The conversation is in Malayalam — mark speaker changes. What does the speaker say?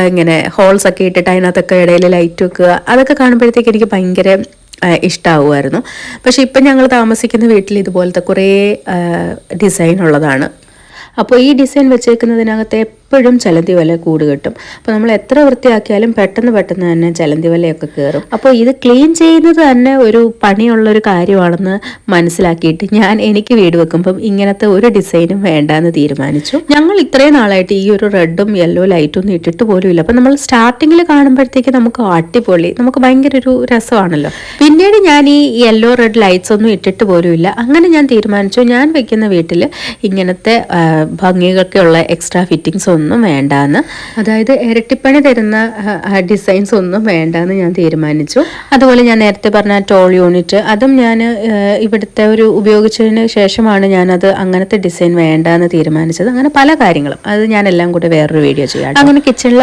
Speaker 1: ഇങ്ങനെ ഹോൾസ് ഒക്കെ ഇട്ടിട്ട് അതിനകത്തൊക്കെ ഇടയിൽ ലൈറ്റ് വെക്കുക, അതൊക്കെ കാണുമ്പോഴത്തേക്ക് എനിക്ക് ഭയങ്കര ഇഷ്ടമാവുമായിരുന്നു. പക്ഷെ ഇപ്പം ഞങ്ങൾ താമസിക്കുന്ന വീട്ടിൽ ഇതുപോലത്തെ കുറേ ഡിസൈൻ ഉള്ളതാണ്. അപ്പോൾ ഈ ഡിസൈൻ വെച്ചേക്കുന്നതിനകത്ത് എപ്പോഴും ചലന്തി വല കൂട് കിട്ടും. അപ്പോൾ നമ്മൾ എത്ര വൃത്തിയാക്കിയാലും പെട്ടെന്ന് തന്നെ ചലന്തി വലയൊക്കെ കയറും. അപ്പോൾ ഇത് ക്ലീൻ ചെയ്യുന്നത് തന്നെ ഒരു പണിയുള്ളൊരു കാര്യമാണെന്ന് മനസ്സിലാക്കിയിട്ട് എനിക്ക് വീട് വെക്കുമ്പം ഇങ്ങനത്തെ ഒരു ഡിസൈനും വേണ്ടാന്ന് തീരുമാനിച്ചു. ഞങ്ങൾ ഇത്രയും നാളായിട്ട് ഈ ഒരു റെഡും യെല്ലോ ലൈറ്റും ഒന്നും ഇട്ടിട്ട് പോലും ഇല്ല. അപ്പം നമ്മൾ സ്റ്റാർട്ടിങ്ങിൽ കാണുമ്പോഴത്തേക്ക് നമുക്ക് അടിപൊളി, നമുക്ക് ഭയങ്കര ഒരു രസമാണല്ലോ. പിന്നീട് ഞാൻ ഈ യെല്ലോ റെഡ് ലൈറ്റ്സ് ഒന്നും ഇട്ടിട്ട് പോലും ഇല്ല. അങ്ങനെ ഞാൻ തീരുമാനിച്ചു, ഞാൻ വെക്കുന്ന വീട്ടിൽ ഇങ്ങനത്തെ ഭംഗിയൊക്കെയുള്ള എക്സ്ട്രാ ഫിറ്റിങ്സ് ഒന്നും വേണ്ടാന്ന്, അതായത് ഇരട്ടിപ്പണി തരുന്ന ഡിസൈൻസ് ഒന്നും വേണ്ടാന്ന് ഞാൻ തീരുമാനിച്ചു. അതുപോലെ ഞാൻ നേരത്തെ പറഞ്ഞ ടോൾ യൂണിറ്റ്, അതും ഞാൻ ഇവിടുത്തെ ഒരു ഉപയോഗിച്ചതിന് ശേഷമാണ് ഞാനത് അങ്ങനത്തെ ഡിസൈൻ വേണ്ടാന്ന് തീരുമാനിച്ചത്. അങ്ങനെ പല കാര്യങ്ങളും അത് ഞാനെല്ലാം കൂടി വേറൊരു വീഡിയോ ചെയ്യാം. അങ്ങനെ കിച്ചണിലെ